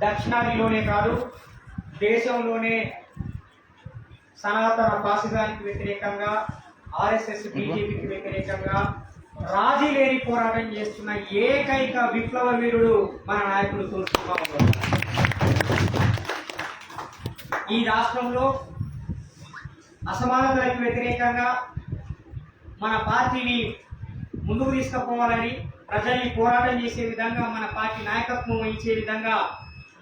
దక్షిణాదిలోనే కాదు దేశంలోనే సనాతన ఫాసిజానికి వ్యతిరేకంగా, ఆర్ఎస్ఎస్ బీజేపీకి వ్యతిరేకంగా రాజీ లేని పోరాటం చేస్తున్న ఏకైక విప్లవ వీరుడు మన నాయకుడు తోల్ తిరుమావళవన్. ఈ రాష్ట్రంలో అసమానతలకు వ్యతిరేకంగా మన పార్టీని ముందుకు తీసుకుపోవాలని, ప్రజల్ని పోరాటం చేసే విధంగా, మన పార్టీ నాయకత్వం వహించే విధంగా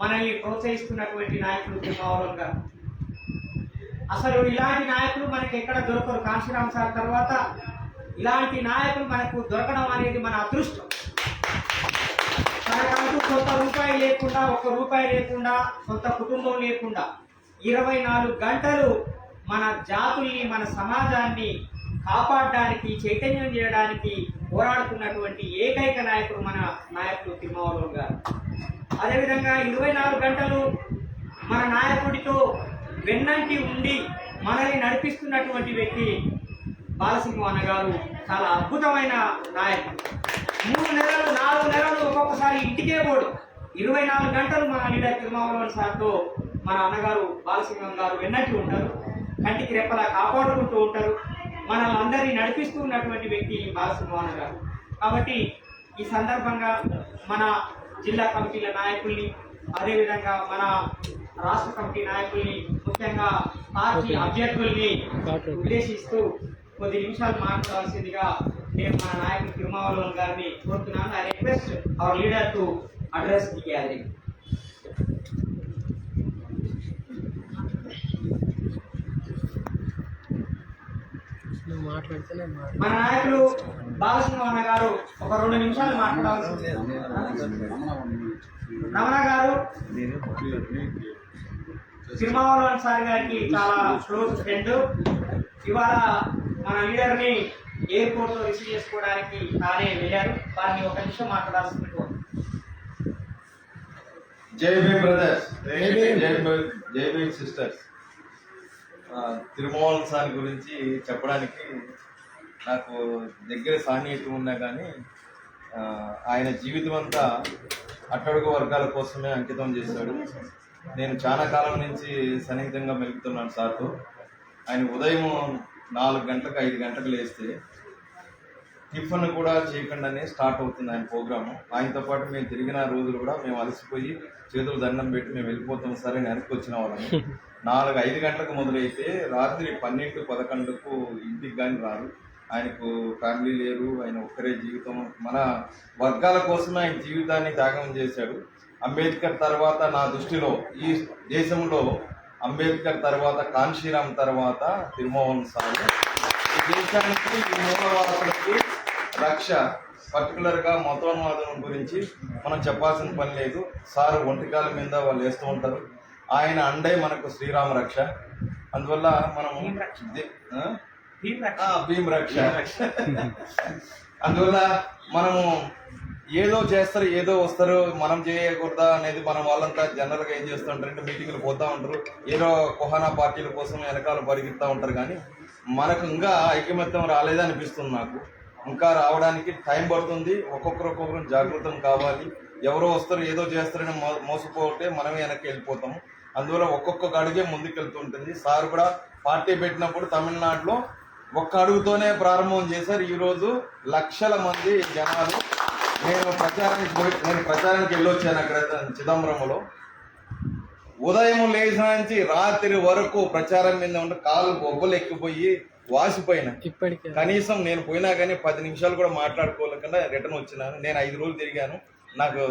మనల్ని ప్రోత్సహిస్తున్నటువంటి నాయకుడు తిరుమావళవన్ గారు. అసలు ఇలాంటి నాయకులు మనకి ఎక్కడ దొరకరు. కాశీరామ్ సార్ తర్వాత ఇలాంటి నాయకులు మనకు దొరకడం అనేది మన అదృష్టం. మనకంటూ సొంత రూపాయి లేకుండా, ఒక్క రూపాయి లేకుండా, సొంత కుటుంబం లేకుండా 24 గంటలు మన జాతుల్ని, మన సమాజాన్ని కాపాడడానికి, చైతన్యం చేయడానికి పోరాడుతున్నటువంటి ఏకైక నాయకుడు మన నాయకుడు తిరుమావళవన్ గారు. అదేవిధంగా 24 గంటలు మన నాయకుడితో వెన్నంటి ఉండి మనల్ని నడిపిస్తున్నటువంటి వ్యక్తి బాలసింహం అన్న గారు. చాలా అద్భుతమైన నాయకుడు. 3 నెలలు 4 నెలలు ఒక్కొక్కసారి ఇంటికే పోడు. 24 గంటలు మన లీడర్ తిరుమావళవన్ సార్తో మన అన్నగారు బాలసింహం గారు వెన్నట్టు ఉంటారు. కంటికి రెప్పలా కాపాడుకుంటూ ఉంటారు. మనల్ని అందరినీ నడిపిస్తూ ఉన్నటువంటి వ్యక్తి బాలసింహం అన్న గారు. కాబట్టి ఈ సందర్భంగా మన జిల్లా కమిటీల నాయకుల్ని, అదేవిధంగా మన రాష్ట్ర కమిటీ నాయకుల్ని, ముఖ్యంగా పార్టీ అభ్యర్థుల్ని ఉద్దేశిస్తూ కొద్ది నిమిషాలు మాట్లాడాల్సిందిగా నేను మన నాయకుడు తిరుమావళవన్ గారిని కోరుతున్నాను. I request our leader to address the gathering. మన నాయకులు బాలసింహం అన్న గారు ఒక 2 నిమిషాలు మాట్లాడాల్సింది. రమణ గారు తిరుమావళవన్ సార్ గారికి చాలా క్లోజ్ ఫ్రెండ్. ఇవాళ మన లీడర్ని ఎయిర్పోర్ట్ లో రిసీవ్ చేసుకోవడానికి తానే వెళ్ళారు. వారిని 1 నిమిషం మాట్లాడాల్సింది. జై భీమ్ బ్రదర్స్, జై భీమ్ సిస్టర్స్. తిరుమావళవన్ సార్ గురించి చెప్పడానికి నాకు దగ్గర సాన్నిహిత్యం ఉన్నా కానీ ఆయన జీవితం అంతా అట్టడుగు వర్గాల కోసమే అంకితం చేశాడు. నేను చాలా కాలం నుంచి సన్నిహితంగా మెలుగుతున్నాను సార్తో. ఆయన ఉదయం 4 గంటలకు 5 గంటలకు లేస్తే టిఫిన్ కూడా చేయకుండానే స్టార్ట్ అవుతుంది ఆయన ప్రోగ్రాము. ఆయనతో పాటు మేము తిరిగిన రోజులు కూడా మేము అలసిపోయి చేతులు దండం పెట్టి మేము వెళ్ళిపోతాం సరే వెనక్కి వచ్చిన వాళ్ళని. 4-5 గంటలకు మొదలైతే రాత్రి 12-11కు ఇంటికి కానీ రారు. ఆయనకు ఫ్యామిలీ లేరు, ఆయన ఒక్కరే జీవితం. మన వర్గాల కోసమే ఆయన జీవితాన్ని త్యాగం చేశాడు. అంబేద్కర్ తర్వాత నా దృష్టిలో ఈ దేశంలో అంబేద్కర్ తర్వాత, కాన్షీరామ్ తర్వాత తిరుమావళవన్ సార్ ఈ దేశానికి, ఈ మూలవాసులకి రక్ష. పర్టికులర్గా మతోన్మాదం గురించి మనం చెప్పాల్సిన పని లేదు. సార్ ఒంటికాల మీద వాళ్ళు వేస్తూ ఉంటారు. ఆయన అండే మనకు శ్రీరామ రక్ష. అందువల్ల మనం భీమ్ రక్ష. అందువల్ల మనము ఏదో చేస్తారు, ఏదో వస్తారు, మనం చేయకూడదా అనేది మనం వాళ్ళంతా జనరల్గా ఏం చేస్తూ ఉంటారంటే మీటింగ్లు పోతూ ఉంటారు, ఏదో కుహానా పార్టీల కోసం వెనకాల పరిగెత్తా ఉంటారు. కానీ మనకు ఇంకా ఐకమత్యం రాలేదనిపిస్తుంది నాకు. ఇంకా రావడానికి టైం పడుతుంది. ఒక్కొక్కరు జాగృతం కావాలి. ఎవరో వస్తారు, ఏదో చేస్తారని మోసపోతే మనమే వెనక్కి వెళ్ళిపోతాము. అందువల్ల ఒక్కొక్క అడుగే ముందుకెళ్తుంటుంది. సార్ కూడా పార్టీ పెట్టినప్పుడు తమిళనాడులో 1 అడుగుతోనే ప్రారంభం చేశారు. ఈరోజు లక్షల మంది జనాలు. నేను ప్రచారానికి వెళ్ళొచ్చాను అక్కడ చిదంబరంలో. ఉదయం లేచిన నుంచి రాత్రి వరకు ప్రచారం మీద ఉంటే కాలు బొబ్బలు ఎక్కిపోయి వాసిపోయినా. కనీసం నేను పోయినా కానీ 10 నిమిషాలు కూడా మాట్లాడుకోలేకుండా రిటర్న్ వచ్చినాను. నేను 5 రోజులు తిరిగాను. నాకు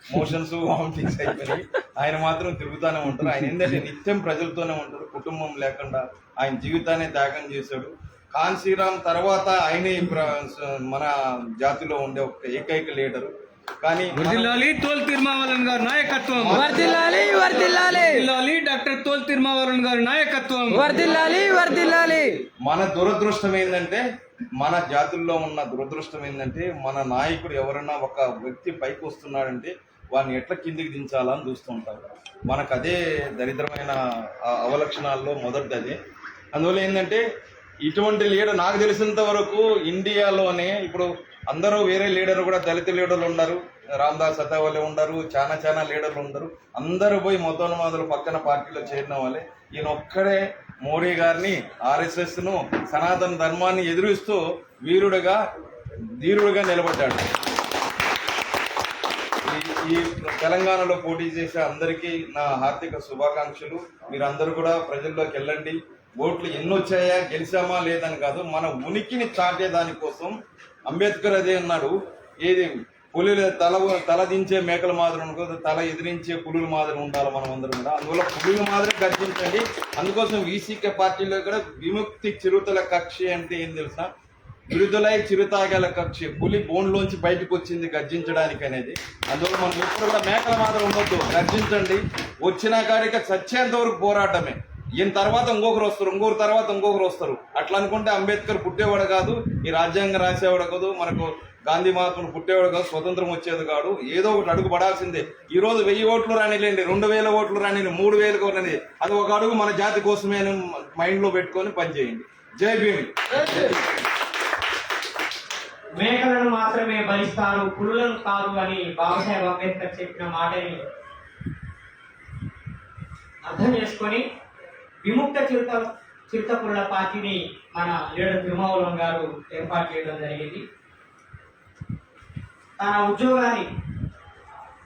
మోషన్స్, వామిటింగ్స్ అయిపోయినాయి. ఆయన మాత్రం తిరుగుతూనే ఉంటారు. ఆయన ఏంటంటే నిత్యం ప్రజలతోనే ఉంటారు. కుటుంబం లేకుండా ఆయన జీవితాన్ని త్యాగం చేశాడు. కాన్షీరామ్ తర్వాత ఆయనే మన జాతిలో ఉండే ఒక ఏకైక లీడరు. కానీ తోల్ తిరుమావళవన్ గారి నాయకత్వం, డాక్టర్ తోల్ తిరుమావళవన్ గారి నాయకత్వం. మన దురదృష్టం ఏంటంటే, మన జాతుల్లో ఉన్న దురదృష్టం ఏంటంటే, మన నాయకుడు ఎవరైనా ఒక వ్యక్తి పైకి వస్తున్నాడంటే వాడిని ఎట్లా కిందికి దించాలని చూస్తుంటారు. మనకు అదే దరిద్రమైన అవలక్షణాల్లో మొదటిది అదే. అందువల్ల ఏంటంటే ఇటువంటి లీడర్ నాకు తెలిసినంత వరకు ఇండియాలోనే ఇప్పుడు అందరూ వేరే లీడర్ కూడా దళిత లీడర్లు ఉన్నారు, రామదాస్ అతావలే ఉండరు, చాలా లీడర్లు ఉండరు. అందరూ పోయి మొదలు పక్కన పార్టీలో చేరిన వాళ్ళే. ఈయన ఒక్కడే మోడీ గారిని, ఆర్ఎస్ఎస్ ను, సనాతన ధర్మాన్ని ఎదురిస్తూ ధీరుడుగా నిలబడ్డాడు. ఈ తెలంగాణలో పోటీ చేసే అందరికీ నా హార్దిక శుభాకాంక్షలు. మీరందరూ కూడా ప్రజల్లోకి వెళ్ళండి. ఓట్లు ఎన్ని వచ్చాయా, గెలిచామా లేదని కాదు, మన ఉనికిని చాటే దానికోసం. అంబేద్కర్ అదే అన్నాడు, ఏది పులుల తల దించే మేకల మాదిరి ఉండదు, తల ఎదిరించే పులుల మాదిరి ఉండాలి మనం అందరం కూడా. అందువల్ల పులుల మాదిరి గర్జించండి. అందుకోసం వీసీకే పార్టీలో కూడా విముక్తి చిరుతల కక్షి అంటే ఏం తెలుసా, విడుదలై చిరుతాగల కక్షి, పులి బోన్లోంచి బయటకు వచ్చింది గర్జించడానికి అనేది. అందువల్ల మనం ఎప్పుడు కూడా మేకల మాదిరి ఉండొద్దు, గర్జించండి. వచ్చిన కాడిక చచ్చేంత వరకు పోరాటమే. ఈయన తర్వాత ఇంకొకరు వస్తారు, ఇంకొకరు తర్వాత ఇంకొకరు వస్తారు. అట్లా అనుకుంటే అంబేద్కర్ పుట్టేవాడు కాదు, ఈ రాజ్యాంగం రాసేవాడు కాదు, మనకు గాంధీ మహాత్ముడు పుట్టేవాడు కాదు, స్వతంత్రం వచ్చేది కాదు. ఏదో ఒకటి అడుగు పడాల్సిందే. ఈ రోజు 1000 ఓట్లు రానిలేండి, 2000 ఓట్లు రాని, 3000 రాని, అది ఒక అడుగు మన జాతి కోసమే మైండ్ లో పెట్టుకొని పనిచేయండి. జై భీమ్. మేకలను మాత్రమే బలిస్తారు, పులులను కాదు అని బాబాసాహెబ్ అంబేద్కర్ చెప్పిన మాటని అర్థం చేసుకొని విముక్త చిరుతపుల్ల పార్టీని మన లీడర్ తిరుమావళవన్ గారు ఏర్పాటు చేయడం జరిగింది. తన ఉద్యోగాన్ని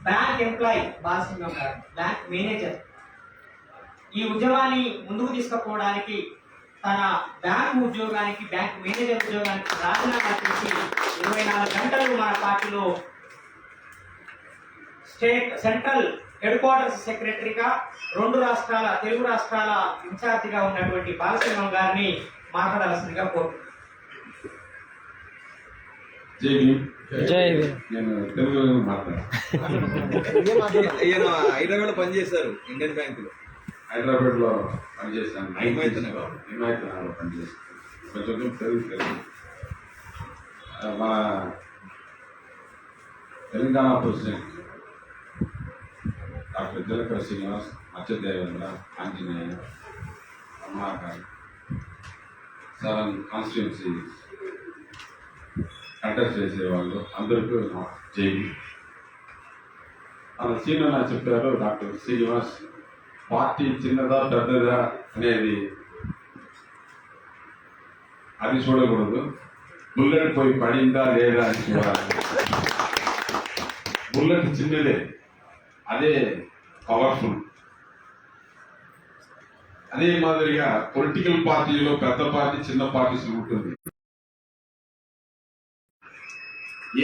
బ్యాంక్ ఎంప్లాయీ బాలసింగం గారు, బ్యాంక్ మేనేజర్, ఈ ఉద్యోగాన్ని ముందుకు తీసుకుపోవడానికి తన బ్యాంక్ ఉద్యోగానికి, బ్యాంక్ మేనేజర్ ఉద్యోగానికి రాజీనామా చేసి 24 గంటలు మన పార్టీలో సెంట్రల్ హెడ్ క్వార్టర్స్ సెక్రటరీగా, 2 రాష్ట్రాల తెలుగు రాష్ట్రాల ఇన్ఛార్జిగా ఉన్నటువంటి బాలసింగం గారిని మాట్లాడాల్సిందిగా కోరుతున్నాను. నేను తెలుగు ఈయన హైదరాబాద్ పనిచేశారు, ఇండియన్ బ్యాంక్ లో. హైదరాబాద్ లో పనిచేశాను, హిమాయత్నగర్లో పనిచేస్తాను. కొంచెం తెలుగు. మన తెలంగాణ ప్రెసిడెంట్ డాక్టర్ జలకర శ్రీనివాస్, మత్స్యదేవేంద్ర, ఆంజనేయ, అమ్మాగారు, 7 కాన్స్టిట్యున్సీ కంటెస్ట్ చేసేవాళ్ళు అందరికీ జై. మన సీనియర్ చెప్పారు డాక్టర్ శ్రీనివాస్, పార్టీ చిన్నదా పెద్దదా అనేది అది చూడకూడదు, బుల్లెట్ పోయి పడిందా లేదా అని చూడాలి. బుల్లెట్ చిన్నదే, అదే పవర్ఫుల్. అదే మాదిరిగా పొలిటికల్ పార్టీలో పెద్ద పార్టీ, చిన్న పార్టీస్ ఉంటుంది.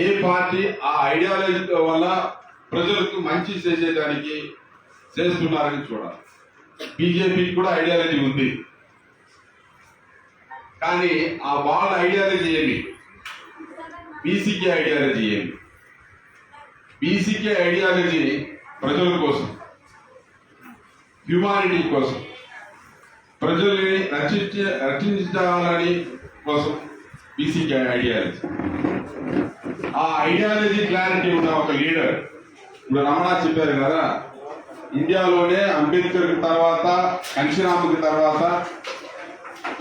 ఏ పార్టీ ఆ ఐడియాలజీ వల్ల ప్రజలకు మంచి చేసేదానికి చేస్తున్నారని చూడాలి. బీజేపీకి కూడా ఐడియాలజీ ఉంది, కానీ ఆ వాళ్ళ ఐడియాలజీ ఏమి, బీసీకే ఐడియాలజీ ఏమి? బీసీకే ఐడియాలజీ ప్రజల కోసం, హ్యూమానిటీ కోసం, ప్రజల్ని రక్షించాలని కోసం బీసీకే ఐడియాలజీ. ఆ ఐడియాలజీ క్లారిటీ ఉన్న ఒక లీడర్, ఇప్పుడు రమణ చెప్పారు కదా, ఇండియాలోనే అంబేద్కర్ తర్వాత, కన్షీరామ్కి తర్వాత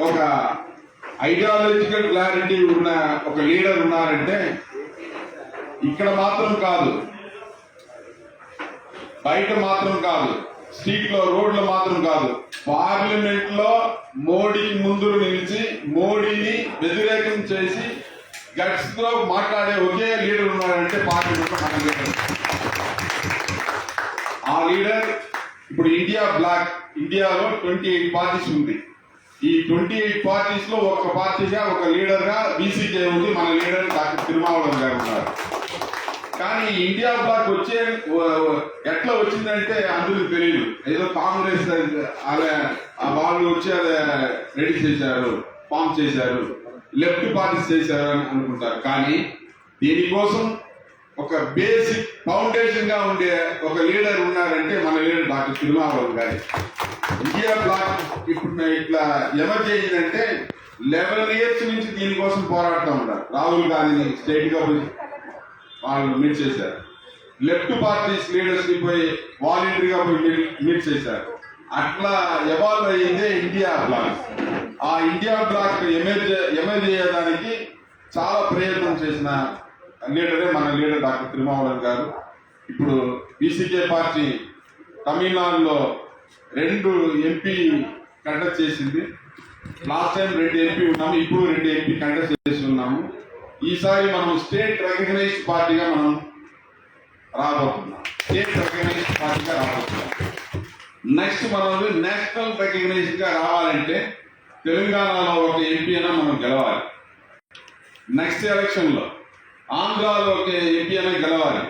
ఒక ఐడియాలజికల్ క్లారిటీ ఉన్న ఒక లీడర్ ఉన్నారంటే ఇక్కడ మాత్రం కాదు, బయట మాత్రం కాదు, స్ట్రీట్ లో, రోడ్లో మాత్రం కాదు, పార్లమెంట్ లో మోడీ ముందు నిలిచి మోడీని వ్యతిరేకం చేసి గట్స్ తో మాట్లాడే ఒకే లీడర్ ఉన్నాడంటే పార్లమెంట్ మన లీడర్. ఆ లీడర్ ఇప్పుడు ఇండియాలో 28 పార్టీస్ ఉంది. ఈ 28 పార్టీస్ లో ఒక పార్టీగా, ఒక లీడర్ గా బీసీకే ఉంది. మన లీడర్ డాక్టర్ తిరుమావళవన్ గారు ఉన్నారు. కానీ ఇండియా బ్లాక్ ఎట్లా వచ్చిందంటే అందరికి తెలియదు. ఏదో కాంగ్రెస్ వాళ్ళు వచ్చి అది రెడీ చేశారు, ఫామ్ చేశారు, లెఫ్ట్ పార్టీస్ చేశారు అని అనుకుంటారు. కానీ దీనికోసం ఒక బేసిక్ ఫౌండేషన్ గా ఉండే ఒక లీడర్ ఉన్నారంటే మన లీడర్ డాక్టర్ తిరుమావళవన్ గారి. ఇండియా బ్లాక్ ఇప్పుడు ఇట్లా ఎమర్జ్ అయ్యిందంటే 11 years నుంచి దీనికోసం పోరాడుతూ ఉంటారు. రాహుల్ గాంధీని స్టేట్ గా వాళ్ళు మీట్ చేశారు, లెఫ్ట్ పార్టీస్ లీడర్స్ ని పోయి వాలంటరీగా పోయి మీట్ చేశారు. అట్లా ఎవాల్వ్ అయ్యిందే ఇండియా బ్లాక్. ఆ ఇండియా బ్లాక్ ఎమర్జ్ అయ్యేదానికి చాలా ప్రయత్నం చేసిన లీడరే మన లీడర్ డాక్టర్ తిరుమావళవన్ గారు. ఇప్పుడు బీసీకే పార్టీ తమిళనాడులో 2 ఎంపీ కంటెస్ట్ చేసింది. లాస్ట్ టైం 2 ఎంపీ ఉన్నాము, ఇప్పుడు 2 ఎంపీ కంటెస్ట్ చేసి ఉన్నాము. ఈసారి మనం స్టేట్ రికగ్నైజ్డ్ పార్టీగా మనం రాబోతున్నాం. నెక్స్ట్ మనం నేషనల్ రికగ్నైజ్డ్ గా రావాలంటే తెలంగాణలో ఒక ఎంపీ అయినా మనం గెలవాలి. నెక్స్ట్ ఎలక్షన్ లో ఆంధ్రాలో ఒక ఎంపీ అయినా గెలవాలి,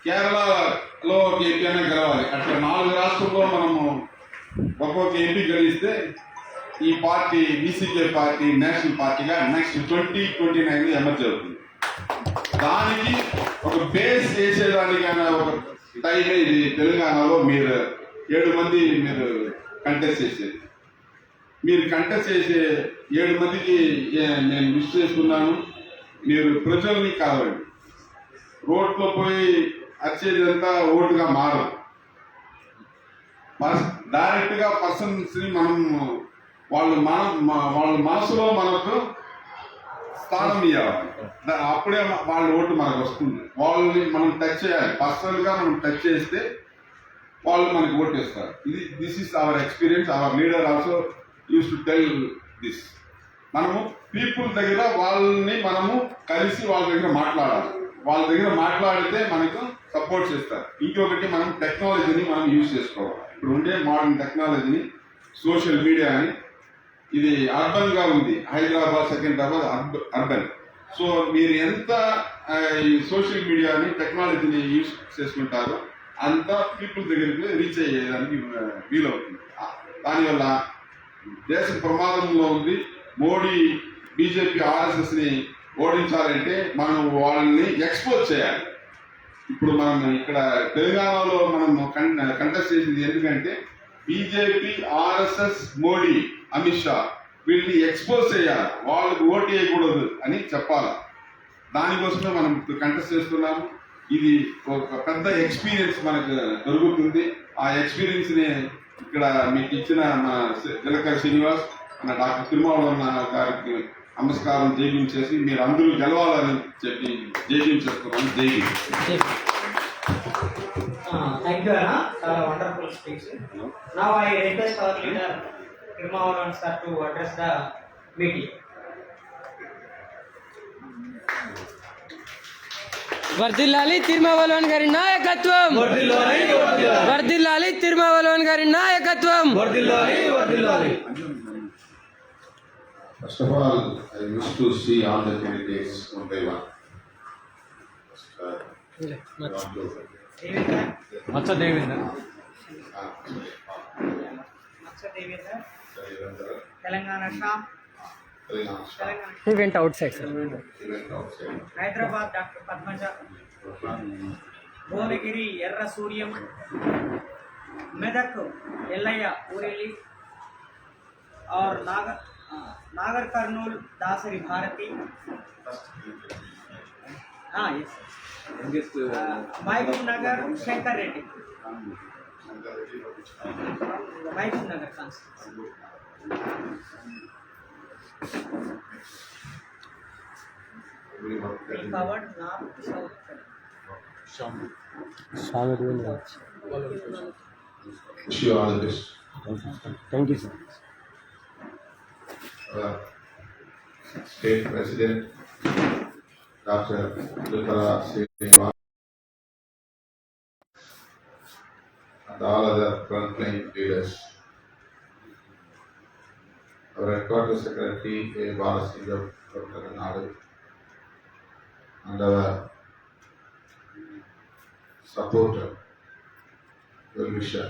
కేరళలో ఒక ఎంపీ అయినా గెలవాలి. అట్లా 4 రాష్ట్రాల్లో మనము ఒక్కొక్క ఎంపీ గెలిస్తే ఈ పార్టీ బీసీకే పార్టీ నేషనల్ పార్టీగా నెక్స్ట్ 2029 ఎమర్జ్ అవుతుంది. దానికి ఒక బేస్ వేసేదానికైనా ఒక టైం ఇది. తెలంగాణలో మీరు 7 మంది మీరు కంటెస్ట్ చేసేది. మీరు కంటెస్ట్ చేసే 7 మందికి నేను విష్ చేసుకున్నాను. మీరు ప్రజల్ని కాదండి, రోడ్లో పోయి వచ్చేదంతా ఓటుగా మారదు. డైరెక్ట్ గా పర్సన్స్ ని మనం వాళ్ళ మనసులో మనకు స్థానం ఇవ్వాలి. అప్పుడే వాళ్ళ ఓటు మనకు వస్తుంది. వాళ్ళని మనం టచ్ చేయాలి, పర్సనల్ గా మనం టచ్ చేస్తే వాళ్ళు మనకి ఓటు ఇస్తారు. This is our experience. Our leader also use to tell this. మనము పీపుల్ దగ్గర వాళ్ళని మనము కలిసి వాళ్ళ దగ్గర మాట్లాడాలి. వాళ్ళ దగ్గర మాట్లాడితే మనకు సపోర్ట్ చేస్తారు. ఇంకొకటి మనం టెక్నాలజీని మనం యూజ్ చేసుకోవాలి. ఇప్పుడు ఉండే మోడర్న్ టెక్నాలజీని, సోషల్ మీడియాని, ఇది అర్బన్ గా ఉంది. హైదరాబాద్, సికింద్రాబాద్ అర్బన్. సో మీరు ఎంత ఈ సోషల్ మీడియాని, టెక్నాలజీని యూజ్ చేసుకుంటారో అంత పీపుల్ దగ్గరికి రీచ్ అయ్యేదానికి వీలవుతుంది. దానివల్ల దేశం ప్రమాదంలో ఉంది. మోడీ, బీజేపీ, ఆర్ఎస్ఎస్ ని ఓడించాలంటే మనం వాళ్ళని ఎక్స్పోజ్ చేయాలి. ఇప్పుడు మనం ఇక్కడ తెలంగాణలో మనం కంటెస్ట్ చేసింది ఎందుకంటే బీజేపీ, ఆర్ఎస్ఎస్, మోడీ, అమిత్ షా వీళ్ళని ఎక్స్పోజ్ చేయాలి. వాళ్ళకు ఓటు వేయకూడదు అని చెప్పాలి. దానికోసమే మనం కంటెస్ట్ చేస్తున్నాము. ఇది ఒక పెద్ద ఎక్స్పీరియన్స్ మనకు దొరుకుతుంది. ఆ ఎక్స్పీరియన్స్ ని ఇక్కడ మీకు ఇచ్చిన మా జిలకర శ్రీనివాస్, మన డాక్టర్ తిరుమావళవన్ గారికి నమస్కారం జైవించేసి మీరు అందరూ గెలవాలని చెప్పి జైవించేస్తున్నాను. జైవి. Thank you, Anna. Wonderful speech. Now I request our leader Tirumavalan sir to address the meeting. వర్ధిల్లాలి తిరుమావళవన్ గారి నాయకత్వం, వర్ధిల్లాలి తిరుమావళవన్ గారి నాయకత్వం. First of all, I wish to see all the candidates one by one. మచ్చ Devender, Telangana shop, He went outside, sir. Hyderabad doctor Padmaja, Bhuvanagiri ఎర్ర సూర్యం, మెదక్ ఎల్లయ్య ఊరెల్లి, और नागर कर्नूल दासरी भारती, हाँ yes, Mehboob Nagar Shankar Reddy, Mehboob Nagar covered north south. Wish you all the best. Thank you, sir. State President Dr. Jalakara Srinivas and all other frontline leaders. Our headquarters secretary A. Balasingam from Tamil Nadu and our supporter, well-wisher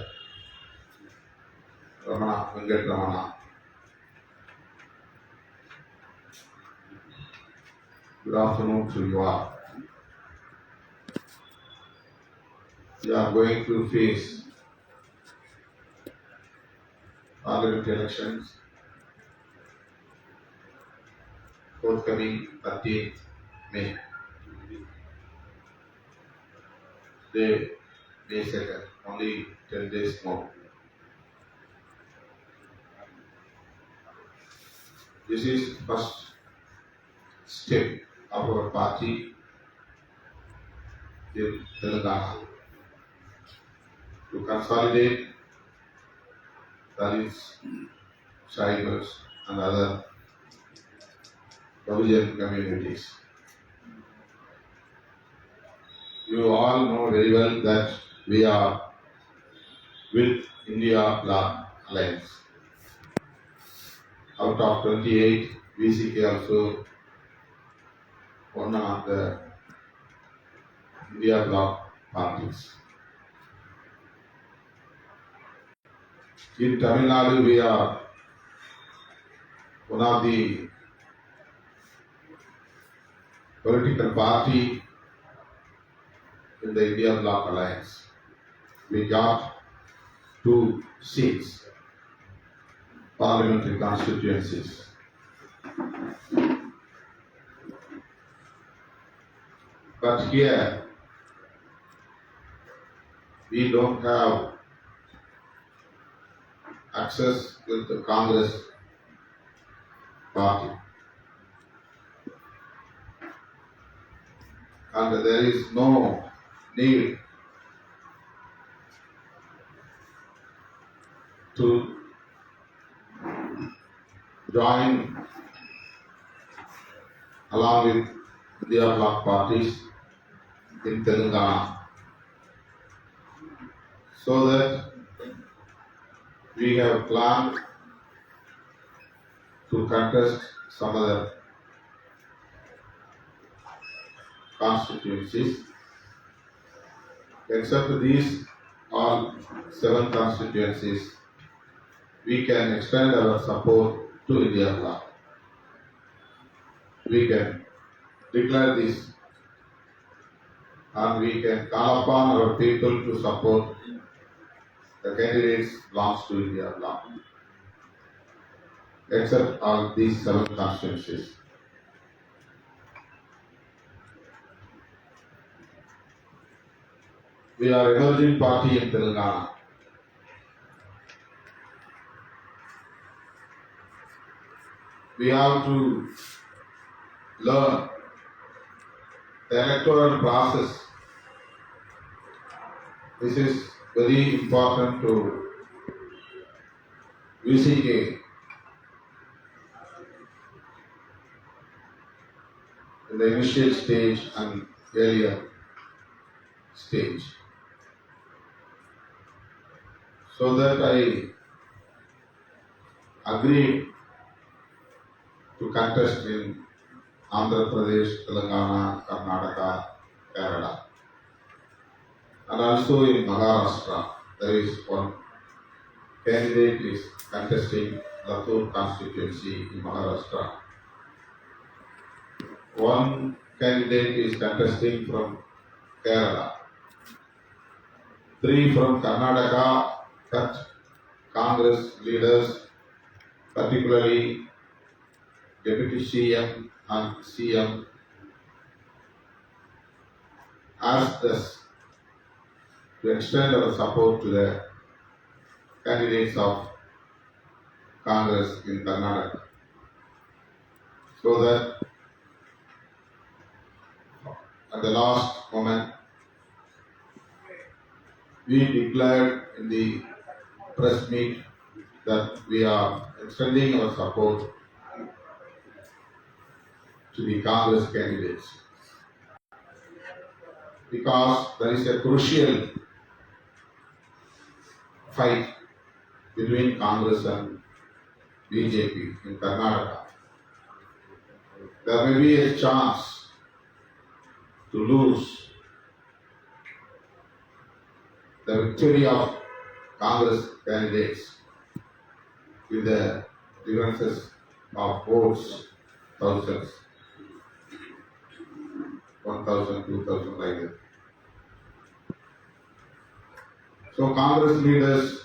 Ramana, Venkat Ramana. Good afternoon to you all. We are going to face parliament elections forthcoming 13th May. Today, May 2nd, only 10 days more. This is first step of our party in Telangana to consolidate Dalits, tribals, and other Bahujan communities. You all know very well that we are with India Black Alliance. Out of 28, VCK also one of the India Bloc parties. In Tamil Nadu, we are one of the political party in the India Bloc Alliance. We got 2 seats, parliamentary constituencies. But here, we don't have access with the Congress party. And there is no need to join along with the bloc parties in Telangana, so that we have planned to contest some other constituencies. Except these all 7 constituencies, we can extend our support to India Bloc. We can declare this and we can call upon our people to support the candidates belongs to India Bloc. Except all these 7 constituencies. We are emerging party in Telangana. We have to learn the electoral process. This is very important to VCK in the initial stage and earlier stage. So that I agreed to contest in Andhra Pradesh, Telangana, Karnataka, Kerala, and also in Maharashtra. There is one candidate is contesting Latur constituency in Maharashtra. One candidate is contesting from Kerala. 3 from Karnataka, but Congress leaders, particularly Deputy CM and CM, asked us to extend our support to the candidates of Congress in Karnataka, so that at the last moment we declared in the press meet that we are extending our support to the Congress candidates, because there is a crucial fight between Congress and BJP in Karnataka. There may be a chance to lose the victory of Congress candidates with the differences of votes, thousands, 1,000, 2,000 like that. So Congress leaders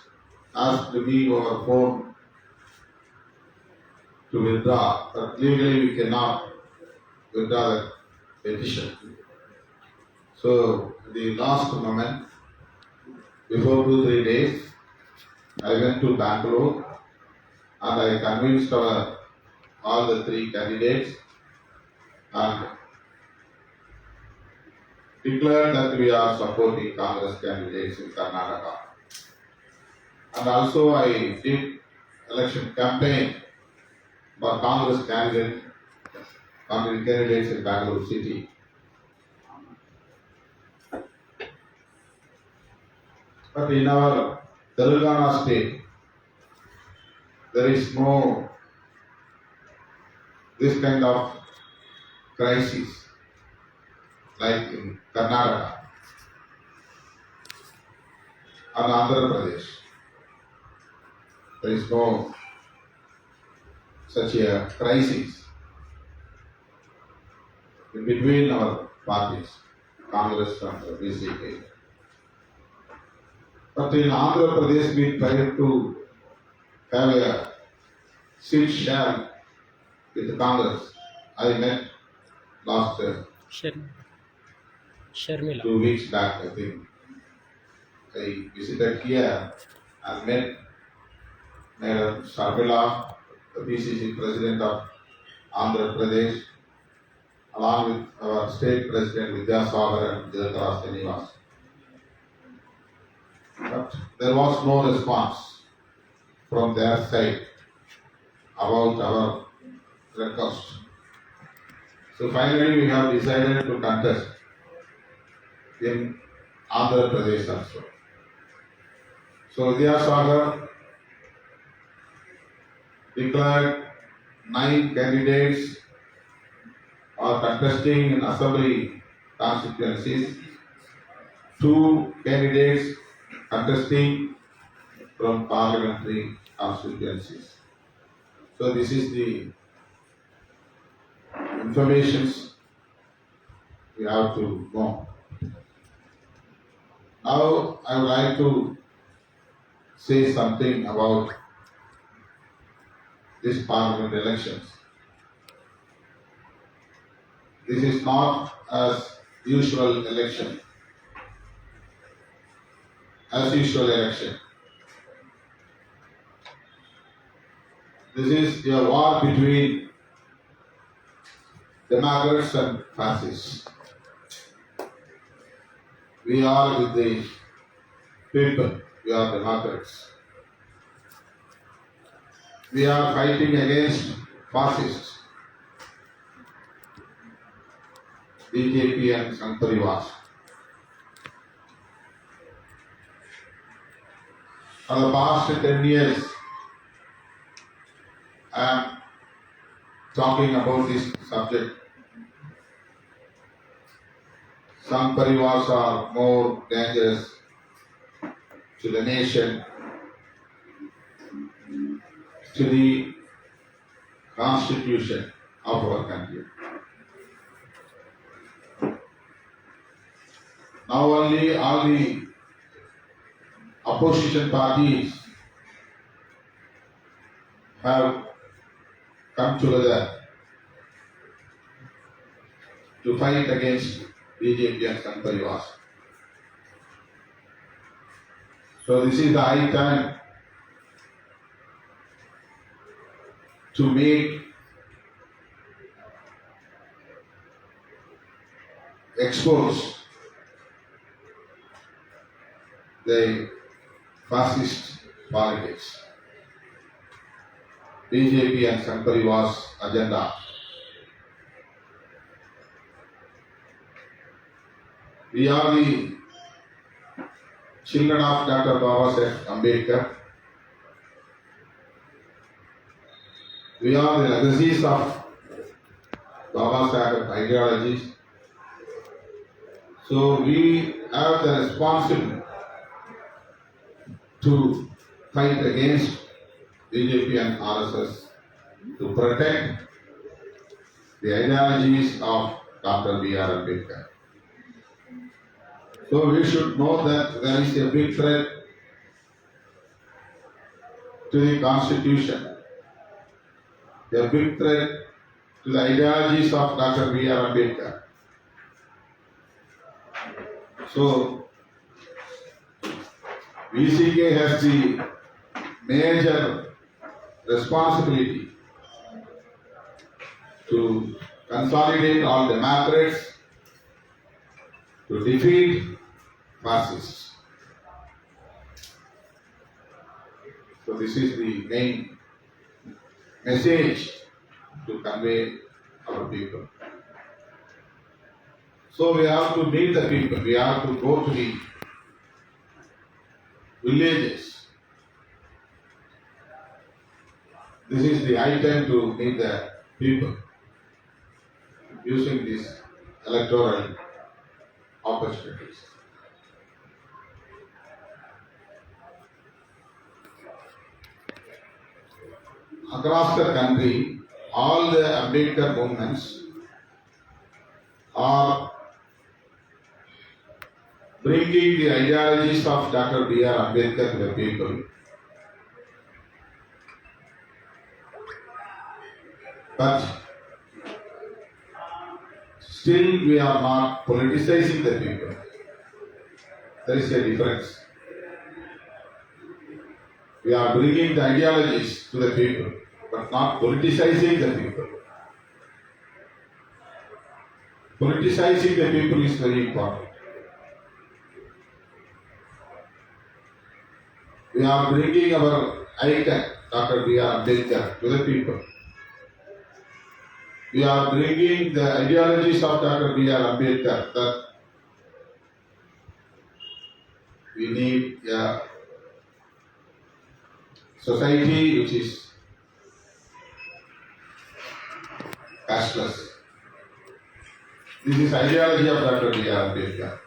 asked me over phone to withdraw, but legally we cannot withdraw the petition. So the last moment, before 2-3 days, I went to Bangalore and I convinced all the 3 candidates, and declared that we are supporting Congress candidates in Karnataka. And also I did election campaign for Congress candidates in Bangalore city. But in our Telangana state, there is no this kind of crisis like in Karnataka and Andhra Pradesh. There is no such a crisis in between our parties, Congress and BJP. But in Andhra Pradesh, we tried to have a seat share with Congress. I met last Sharmila. 2 weeks back, I think. I visited here and met Madam Sharmila, the PCC President of Andhra Pradesh, along with our State President Vidyasagar and Jayatara Srinivas. But there was no response from their side about our request. So finally we have decided to contest in Andhra Pradesh also. So Vidyasagar declared 9 candidates are contesting in assembly constituencies, 2 candidates contesting from parliamentary constituencies. So this is the informations we have to know. Now I would like to say something about this parliament elections. This is not as usual election. As usual election. This is a war between Democrats and fascists. We are with the people. We are Democrats. We are fighting against fascists, BJP and Sangh Parivar. For the past 10 years, I am talking about this subject. Sangh Parivars are more dangerous to the nation, to the constitution of our country. Now only all the opposition parties have come together to fight against BJP and Sangh Parivars. So this is the high time to make expose the fascist politics, BJP and Sangh Parivar's agenda. We are the children of Dr. Babasaheb Ambedkar. We are the legacies of Babasaheb ideologies. So we have the responsibility to fight against BJP and RSS, to protect the ideologies of Dr. B.R. Ambedkar. So we should know that there is a big threat to the Constitution, a big threat to the ideologies of Dr. B.R. Ambedkar. So VCK has the major responsibility to consolidate all Democrats, to defeat fascists. So this is the main message to convey our people. So we have to meet the people. We have to go to the villages. This is the high time to meet the people using these electoral opportunities. Across the country, all the Ambedkar movements are bringing the ideologies of Dr. B.R. Ambedkar to the people. But still we are not politicizing the people. There is a difference. We are bringing the ideologies to the people, but not politicizing the people. Politicizing the people is very important. We are bringing our icon, Dr. B.R. Ambedkar, to the people. We are bringing the ideologies of Dr. B.R. Ambedkar that we need a society which is cashless. This is ideology of Dr. B.R. Ambedkar.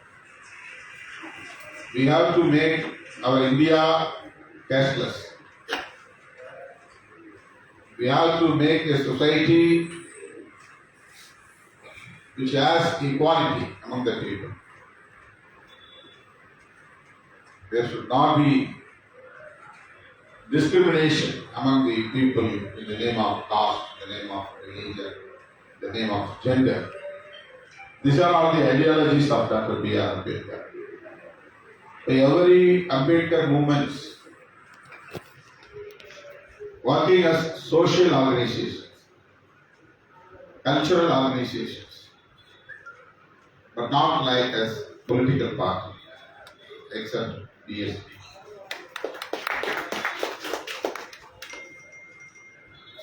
We have to make our India cashless. We have to make a society which has equality among the people. There should not be discrimination among the people in the name of caste, in the name of religion, in the name of gender. These are all the ideologies of Dr. B.R. Ambedkar. Every Ambedkar movements working as social organizations, cultural organizations, but not like as political party, except DSP.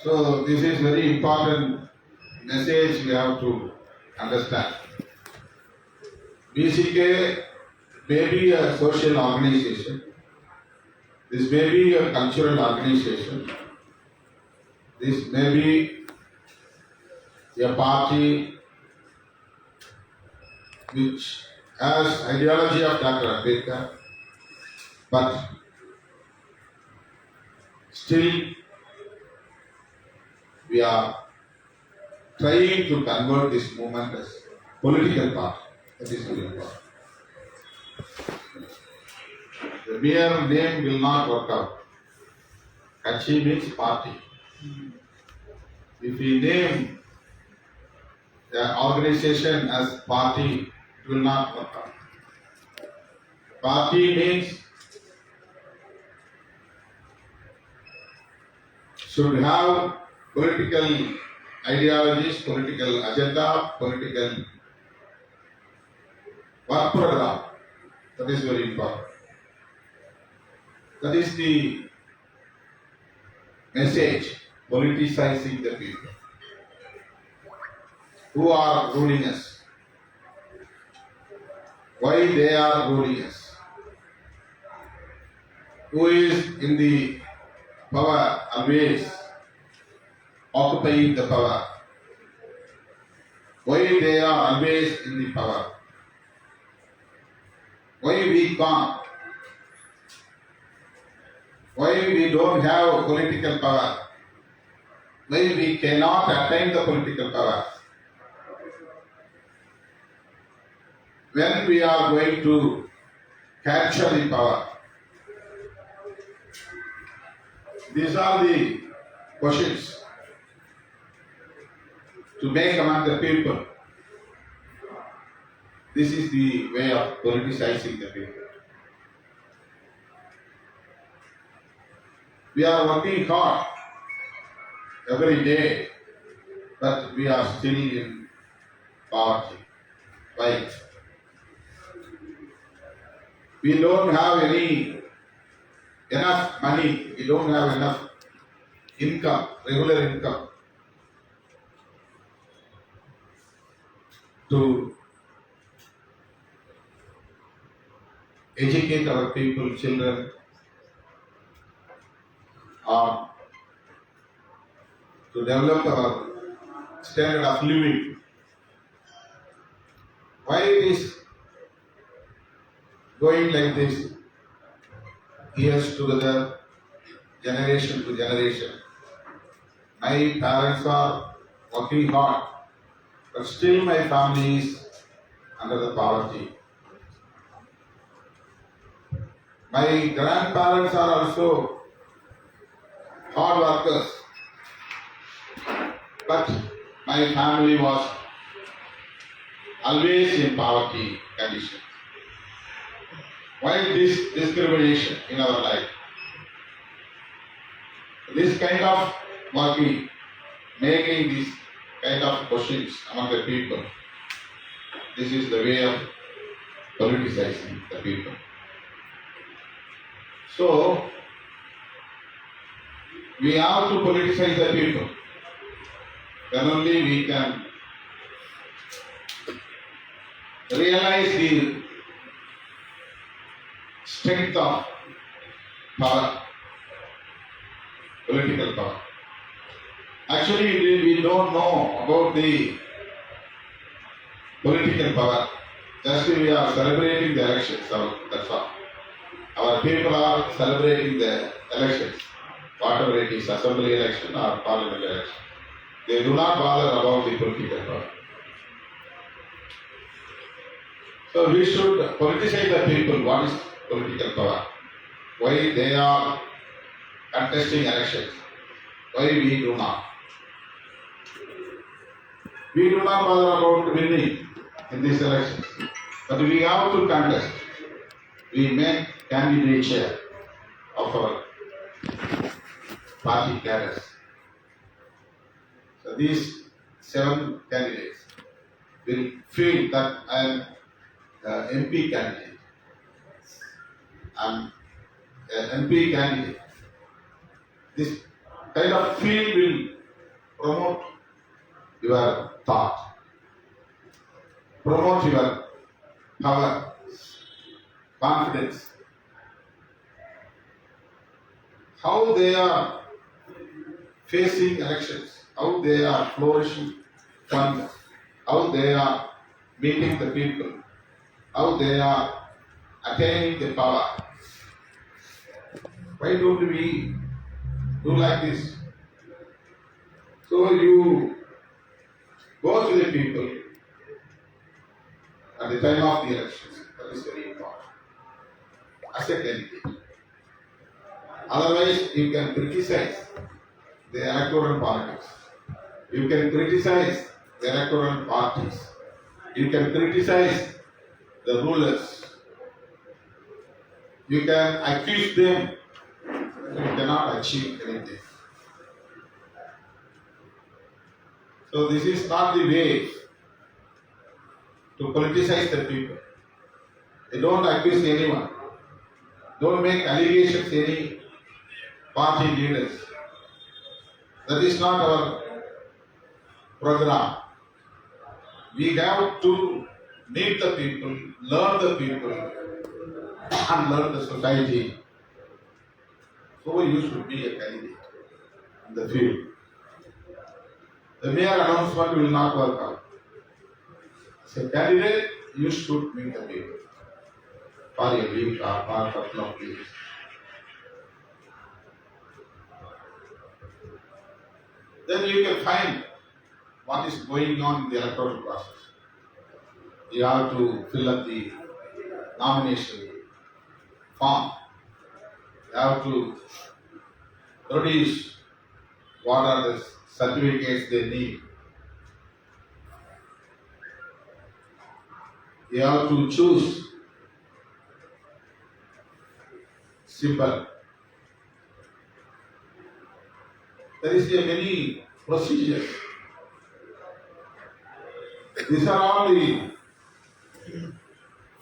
So this is very important message we have to understand. BCK may be a social organization. This may be a cultural organization. This may be a party which has ideology of Dr. Ambedkar, but still we are trying to convert this movement as political party. That is very important. The mere name will not work out. Kachi means party. If we name the organization as party, it will not work out. Party means should have political ideologies, political agenda, political work program. That is very important. That is the message, politicizing the people. Who are ruling us? Why they are ruling us? Who is in the power always occupying the power? Why they are always in the power? Why we can't? Why we don't have political power? Why we cannot attain the political power? When we are going to capture the power? These are the questions to make among the people. This is the way of politicizing the people. We are working hard every day, but we are still in poverty. Why? we don't have enough money, we don't have enough income, regular income to educate our people, children, or to develop our standard of living. Why it is going like this, years together, generation to generation? My parents are working hard, but still my family is under the poverty. My grandparents are also hard workers, but my family was always in poverty condition. Why this discrimination in our life? This kind of working, making this kind of questions among the people. This is the way of politicizing the people. So, we have to politicize the people. Then only we can realize the strength of power, political power. Actually, we don't know about the political power. Just we are celebrating the elections, that's all. Our people are celebrating the elections, whatever it is, assembly election or parliament election. They do not bother about the political power. So we should politicize the people. What is political power? Why they are contesting elections? Why we do not? We do not bother about winning in these elections, but we have to contest. We make candidature of our party cadres. So these 7 candidates will feel that I am MP candidate. I am MP candidate. This kind of feel will promote your thought, promote your power, confidence. How they are facing elections, how they are flourishing funds, how they are meeting the people, how they are attaining the power. Why don't we do like this? So you go to the people at the time of the elections. That is very important. As a candidate. Otherwise, you can criticize the electoral politics. You can criticize the electoral parties. You can criticize the rulers. You can accuse them. You cannot achieve anything. So this is not the way to politicize the people. You don't accuse anyone. Don't make allegations any party leaders. That is not our program. We have to meet the people, learn the people, and learn the society. So you should be a candidate in the field. The mere announcement will not work out. As a candidate, you should meet the people for a week or for a couple of days. Then you can find what is going on in the electoral process. You have to fill up the nomination form. You have to produce what are the certificates they need. You have to choose symbol. There is a many procedures. These are all the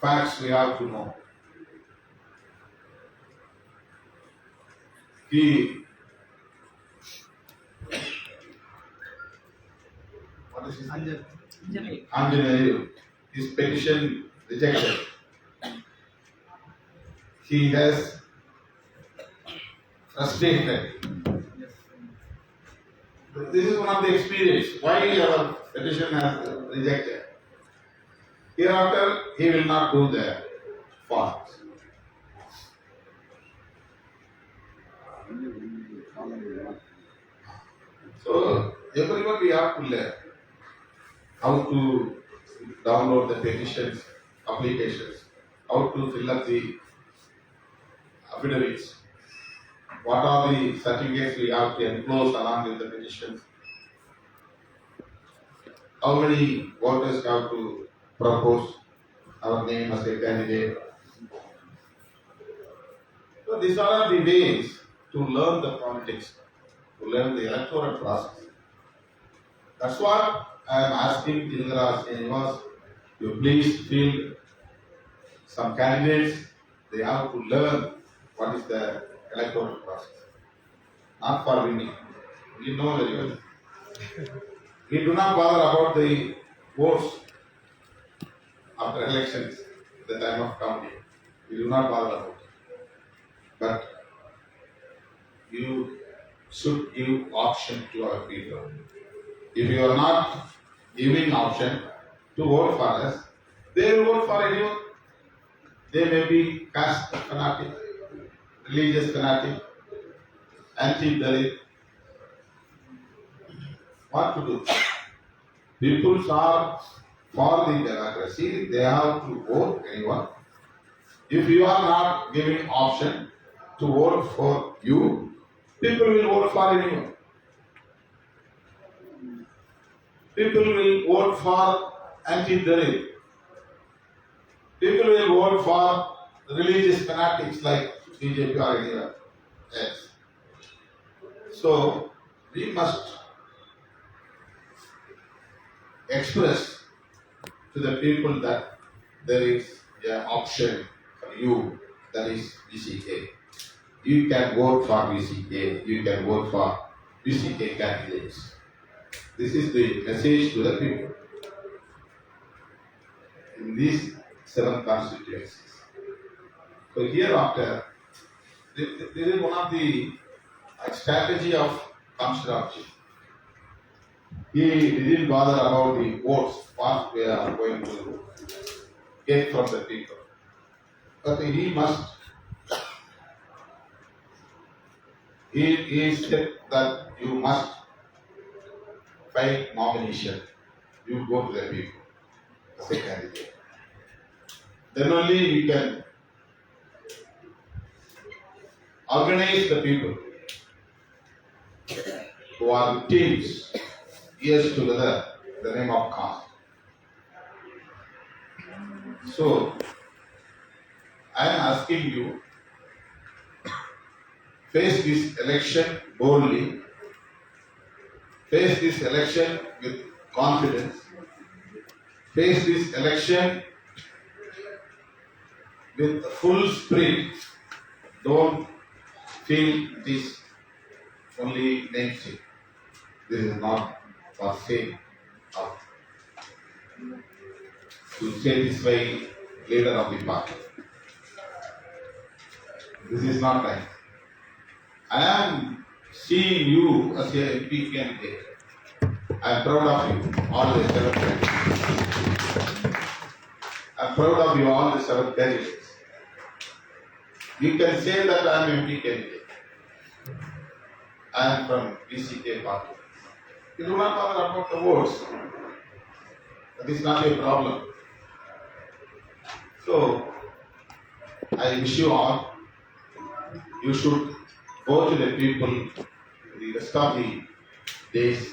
facts we have to know. what is his name? Anjaneyu. His petition rejected. He has frustrated. This is one of the experience. Why our petition has rejected. Hereafter, he will not do the fast. So, everyone we have to learn how to download the petitions, applications, how to fill up the affidavits, what are the certificates we have to enclose along with the petitions, how many voters have to propose our name as a candidate. So these are the ways to learn the politics, to learn the electoral process. That's what I am asking Indira Srinivas, you please fill some candidates, they have to learn what is the electoral process. Not for winning. We know very well. We do not bother about the votes after elections, the time of counting. We do not bother about it. But you should give option to our people. If you are not giving option to vote for us, they will vote for anyone. They may be caste fanatic, religious fanatic, anti-Dalit. What to do? People are for the democracy, they have to vote anyone. If you are not giving option to vote for you, people will vote for anyone. People will vote for anti-Dalit. People will vote for religious fanatics like BJP or anyone else. So, we must express to the people that there is an option for you, that is VCK. You can vote for VCK, you can vote for VCK candidates. This is the message to the people in these 7 constituencies. So hereafter, this is one of the strategy of Kamshrabji. He didn't bother about the votes, what we are going to get from the people. But he said that you must file nomination. You go to the people as a candidate. Then only you can organize the people who are teams, years together, the name of caste. So, I am asking you, face this election boldly, face this election with confidence, face this election with full spirit. Don't feel this only namesake. This is not for sake of to satisfy leader of the party. This is not right. I am seeing you as a MP candidate. I am proud of you, all the 7 candidates. I am proud of you, all the 7 candidates. You can say that I am MP candidate. I am from VCK party. You do not bother about the votes. That is not a problem. So, I wish you all, you should go to the people the rest of the days,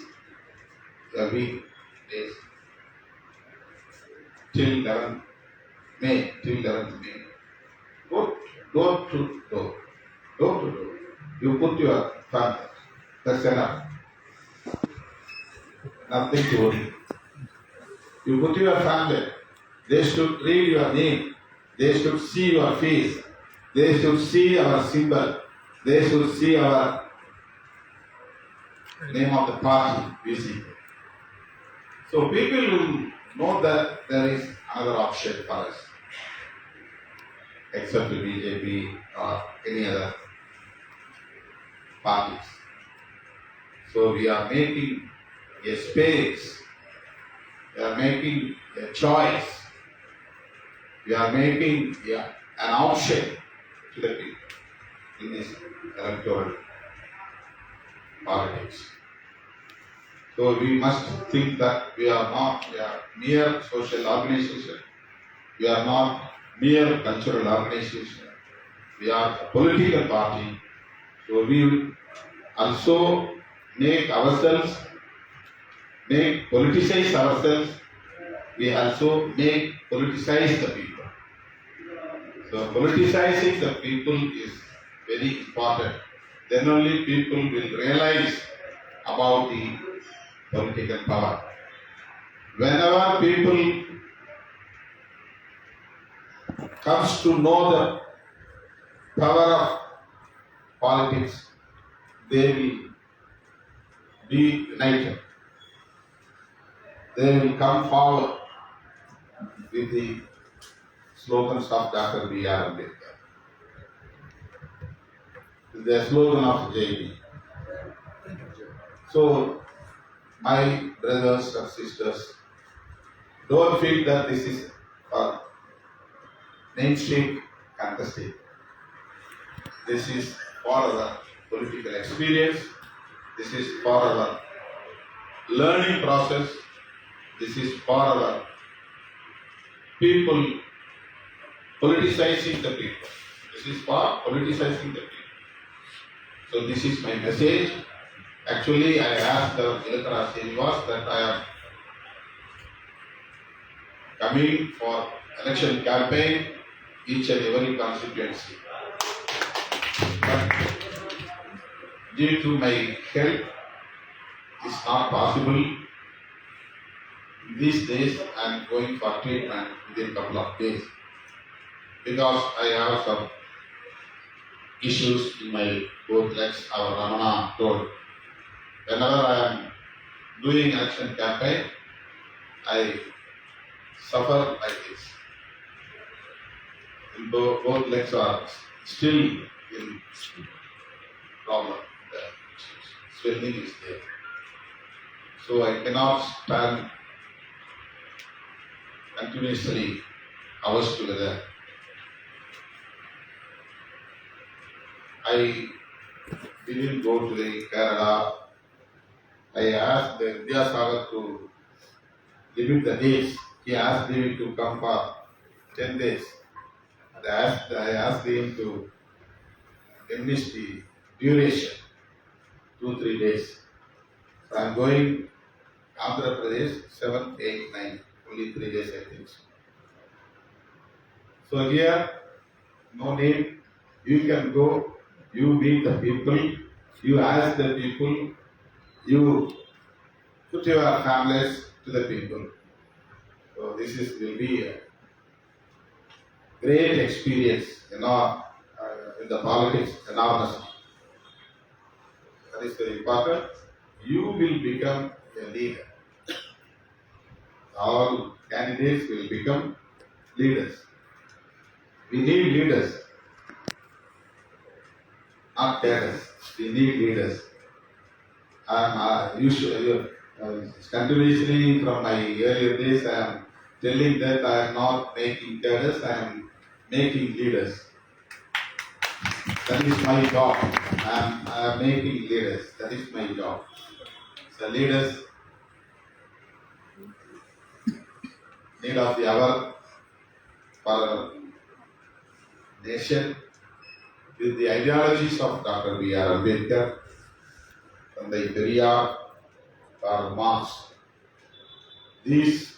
the week days, till 11th May. Go door to door. You put your family. That's enough. Nothing to worry. You put your family. They should read your name. They should see your face. They should see our symbol. they should see our name of the party, VC. So people will know that there is another option for us, except the BJP or any other parties. So we are making a space, we are making a choice, we are making an option to the people in this electoral politics. So we must think that we are not a mere social organization, we are not mere cultural organization, we are a political party. So we will also politicize ourselves, we also politicize the people. So politicizing the people is very important. Then only people will realize about the political power. Whenever people comes to know the power of politics, they will be united. They will come forward with the slogans of Dr. B.R. Ambedkar. The slogan of JB. So, my brothers and sisters, don't feel that this is a mainstream contesting. This is for our political experience. This is for our learning process. This is for our people politicizing the people. This is for politicizing the people. So this is my message. Actually, I asked Ilakara Srinivas that I am coming for election campaign each and every constituency. But due to my health, it's not possible. These days, I am going for treatment within a couple of days because I have some issues in my both legs. Our Ramana told. Whenever I am doing election campaign, I suffer like this. And both legs are still in problem. The swelling is there. So I cannot stand continuously hours together. I didn't go to the Kerala. I asked the Vidyasagar to limit the days. He asked me to come for 10 days. And I asked him to diminish the duration, 2-3 days. So I am going Andhra Pradesh, 7, 8, 9, only 3 days I think so. So here, no need, you can go, you meet the people, you ask the people, you put your families to the people. So this will be a great experience, in the politics, enormously. That is very important. You will become a leader. All candidates will become leaders. We need leaders, not cadres. We need leaders. I am continuously from my earlier days, I am telling that I am not making cadres, I am making leaders. That is my job. I am making leaders. That is my job. So leaders need of the hour for our nation with the ideologies of Dr. B.R. Ambedkar and the Periyar or Marx. These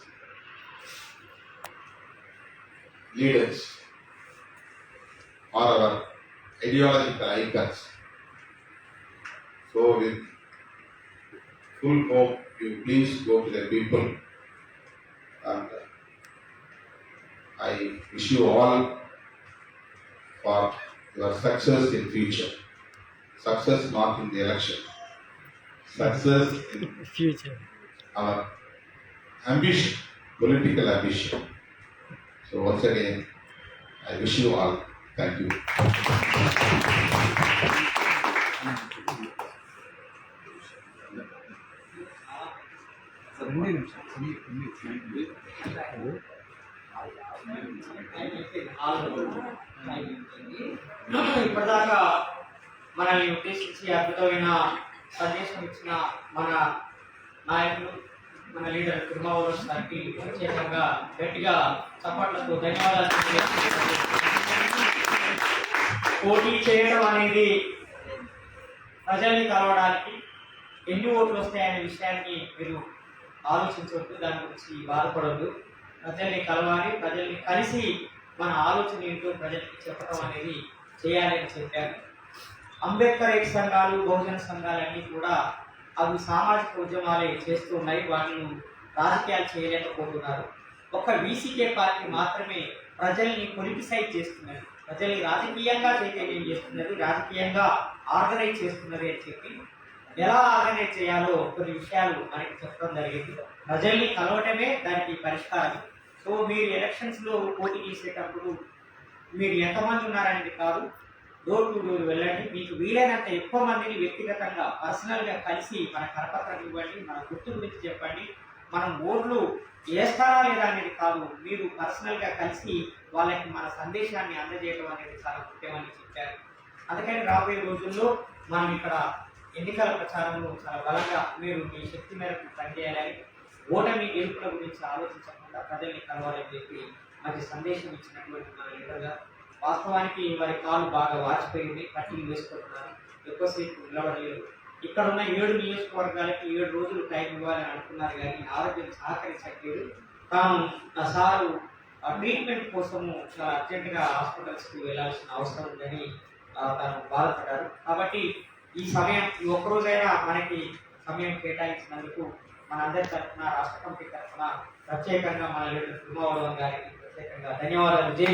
leaders are our ideological icons. So with full hope, you please go to the people, and I wish you all for your success in future. success not in the election, success in Future. our ambition, political ambition. So once again, I wish you all. Thank you. ఇప్పటిదాకా మనల్ని ఉద్దేశించి అద్భుతమైన సందేశం ఇచ్చిన మన నాయకులు మన leader Thirumavalavan గారికి ప్రత్యేకంగా గట్టిగా చప్పట్లతో ధన్యవాదాలు తెలియజేస్తున్నాను. పోటీ చేయడం అనేది ప్రజల్ని కలవడానికి ఎన్ని ఓట్లు వస్తాయనే విషయాన్ని మీరు ఆలోచించవద్దు, దాని గురించి బాధపడవద్దు. ప్రజల్ని కలవాలి, ప్రజల్ని కలిసి మన ఆలోచన ఏంటో ప్రజలకి చెప్పడం అనేది చేయాలని చెప్పారు. అంబేద్కర్ ఏక సంఘాలు, బహుజన సంఘాలన్నీ కూడా అవి సామాజిక ఉద్యమాలే చేస్తూ ఉన్నాయి, వాటిని రాజకీయాలు చేయలేకపోతున్నారు. ఒక వీసీకే పార్టీ మాత్రమే ప్రజల్ని పొలిటిసైజ్ చేస్తున్నది, ప్రజల్ని రాజకీయంగా చైతన్యం చేస్తున్నది, రాజకీయంగా ఆర్గనైజ్ చేస్తున్నది అని చెప్పి ఎలా ఆర్గనైజ్ చేయాలో కొన్ని విషయాలు మనకి చెప్పడం జరిగింది. ప్రజల్ని కలవటమే దానికి పరిష్కారం. సో మీరు ఎలక్షన్స్లో పోటీ చేసేటప్పుడు మీరు ఎంతమంది ఉన్నారనేది కాదు, డోర్ టు డోర్ వెళ్ళండి. మీకు వీలైనంత ఎక్కువ మందిని వ్యక్తిగతంగా పర్సనల్గా కలిసి మన కరపత్రం ఇవ్వండి, మన గుర్తు గురించి చెప్పండి. మనం ఓట్లు వేస్తారా లేదా అనేది కాదు, మీరు పర్సనల్గా కలిసి వాళ్ళకి మన సందేశాన్ని అందజేయడం అనేది చాలా ముఖ్యమని చెప్పారు. అందుకని రాబోయే రోజుల్లో మనం ఇక్కడ ఎన్నికల ప్రచారంలో చాలా బలంగా మీరు మీ శక్తి మేరకు పనిచేయాలని, ఓటమి గెలుపుల గురించి ఆలోచించకుండా ప్రజల్ని కలవాలని చెప్పి మంచి సందేశం ఇచ్చినటువంటి మన లీడర్గా. వాస్తవానికి వారి కాలు బాగా వాచిపోయింది, కట్టింగ్ వేసుకుంటున్నారు, ఎక్కువసేపు నిలబడలేదు. ఇక్కడ ఉన్న 7 నియోజకవర్గాలకి 7 రోజులు టైం ఇవ్వాలని అనుకున్నారు, కానీ ఆరోగ్యం సహకరించట్లేదు. తాను సారు ట్రీట్మెంట్ కోసము చాలా అర్జెంటుగా హాస్పిటల్స్కి వెళ్ళాల్సిన అవసరం ఉందని తాను బాధపడ్డారు. కాబట్టి ఈ సమయం, ఈ ఒక్కరోజైనా మనకి సమయం కేటాయించినందుకు మనందరి తరఫున, రాష్ట్ర కమిటీ తరఫున ప్రత్యేకంగా మన లీడర్ తిరుమావళవన్ గారికి ప్రత్యేకంగా ధన్యవాదాలు. జై